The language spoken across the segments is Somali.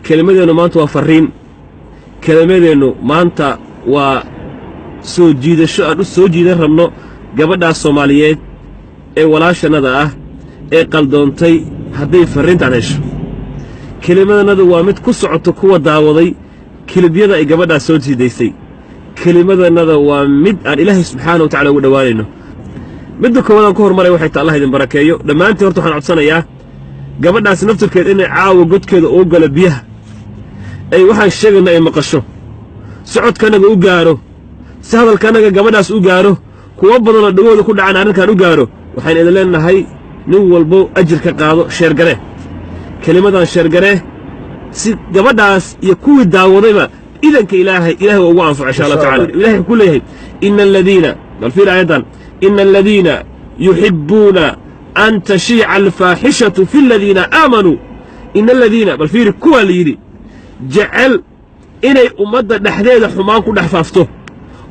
kelimadeenu maanta waa fariin kelimadeenu maanta waa soo jiidasho aan u soo jiidan rabno gabadhaas Soomaaliyeed ee walaashanada ah ee qaldoontay hadday fariintan hesho kelimadanadu waa mid ku socoto kuwa daawaday kelibyada ay gabadhaas soo jiidaysay kelimadanada waa mid aan Ilaahay subxaanahu wa ta'aala ugu dhawaanayno midda koowaad ku hormaray waxay tahay Allah idin barakeeyo dhamaantii horta waxaan codsanayaa gabadhaas naftirkeeda inay caawo godkeeda oo gala biyaha ay waxaan sheegnaa ay maqasho socodkanaga u gaaro si hadalkanaga gabadhaas u gaaro kuwa badan oo dhagooda ku dhacaan arrinkan u gaaro waxaan idin leenahay nin walbo ajirka qaado sheergare kelimadan sheergare si gabadhaas iyo kuwii daawadayba idanka ilaahay ugu anfaco insha Allah ta'ala ilaahay ku leeyahay innal ladina bal fi ayadan innal ladina yuhibbuna an tashi'a al-fahishatu fi alladhina amanu innal ladina bal fi kuwa liyidi jecel inay ummadda dhaxdeeda xumaan ku dhaxfaafto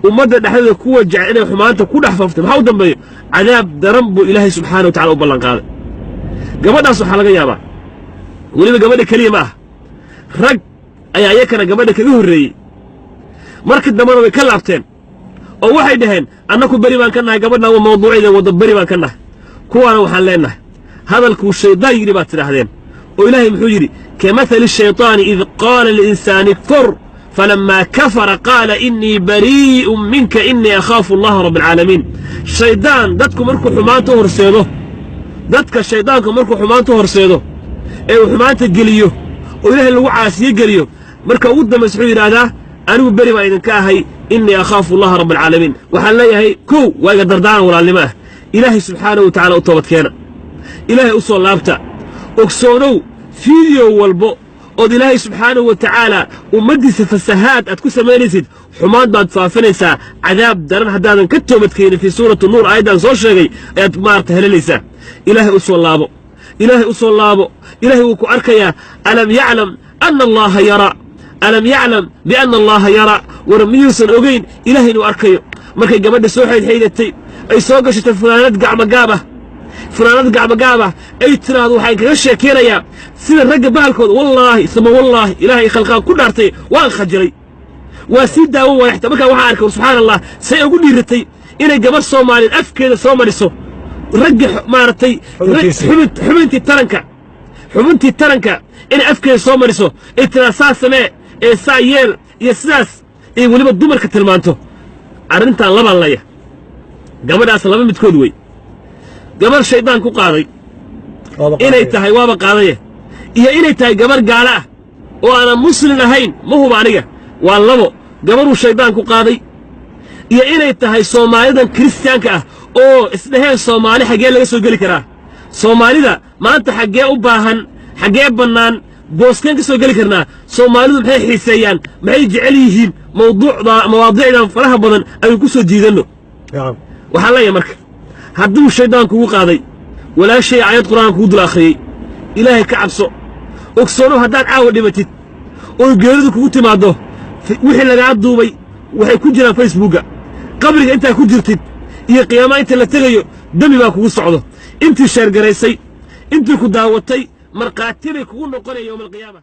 ummadda dhaxdeeda kuwa jecel inay xumaanta ku dhaxfaafto maxaa u dambeeyo cadaab daran buu ilaahay subxaanahu wa ta'aala u ballan qaaday gabadhaas waxa laga yaabaa waliba gabadha kaliya ma ah rag ayaa iyakana gabadha kaga horreeyey markii dambana way ka laabteen oo waxay dhaheen annaku bari baan ka nahay gabadhan waa mawduuceeda wada bari baan ka nahay kuwaana waxaan leenahay hadalkuu shaydaan yidhi baad tidhaahdeen oo ilaahay muxuu yidhi كمثل الشيطان إذ قال للإنسان كفر فلما كفر قال إني بريء منك إني أخاف الله رب العالمين الشيطان دتكم مركو حمانته هرسيده دتك الشيطان مركو حمانته هرسيده أي حمانته قليو وإله اللي وعاس يقليو مركو ود مسحوين هذا أنا بري ما إذن كاهي إني أخاف الله رب العالمين وحلي هي كو ويقدر دان ولا لماه إلهي سبحانه وتعالى أطوبت كينا إلهي أصول لابتا أكسونو فيديو والبو od ilaahay subxaanahu wa ta'aala ummadiisa fasahaad aad ku sameynaysid xumaan baad faafinaysaa cadaab daran haddaadan ka toobadkeenin fi suuratu nuur aayadan soo sheegay ayaad maarta helinaysaa ilaahay u soo laabo ilaahay wuu ku arkayaa alam yaclam ana allaha yara alam yaclam biana allaha yara war miyuusan ogeyn ilaahay inuu arkayo markay gabadha soo xaydxaydatay ay soo gashatay funaanad gacmagaaba ay tiraahdo waxaan kaga sheekeynayaa sida ragga bahalkooda wallaahi sama wallaahi ilaahay khalqaan ku dhaartay waan khajiray waa sii daawan waaya xataa markaa waxaan arkay subxaan allah say ugu dhiiratay inay gabar soomaaliyeed afkeeda soo mariso ragga maaragtay xubintii taranka inay afkeeda soo mariso ay tiraa saa samee ee saa yeel iyo sidaas ay weliba dumarka tilmaanto arrintan labaan laya gabadhaas laba midkood wey gabar shaydaan ku qaaday inay tahay waaba qaadaye iyo inay tahay gabar gaala ah oo aanan muslim ahayn ma huba aniga waa labo gabaruu shaydaan ku qaaday iyo inay tahay soomaalidan kiristaanka ah oo isdhaheen soomaali xaggee laga soo geli karaa soomaalida maanta xaggee u baahan xaggee bannaan booskeen ka soo geli karnaa soomaalidu maxay xiiseeyaan maxay jecel yihiin mawaadiicdan faraha badan aynu ku soo jiidanno waxaan leeyahay marka hadduu shaydaan kugu qaaday walaashay aayad qur'aan kugu dul akhriyey ilaahay ka cabso ogsoonow haddaad caawa dhimatid oo geeridu kugu timaaddo wixii lagaa duubay waxay ku jiraan facebooka qabriga intaa ku jirtid iyo qiyaamaha inta la tegayo dembi baa kugu socdo intii sheergaraysay intii ku daawatay markhaati bay kugu noqonaya yowma alqiyaama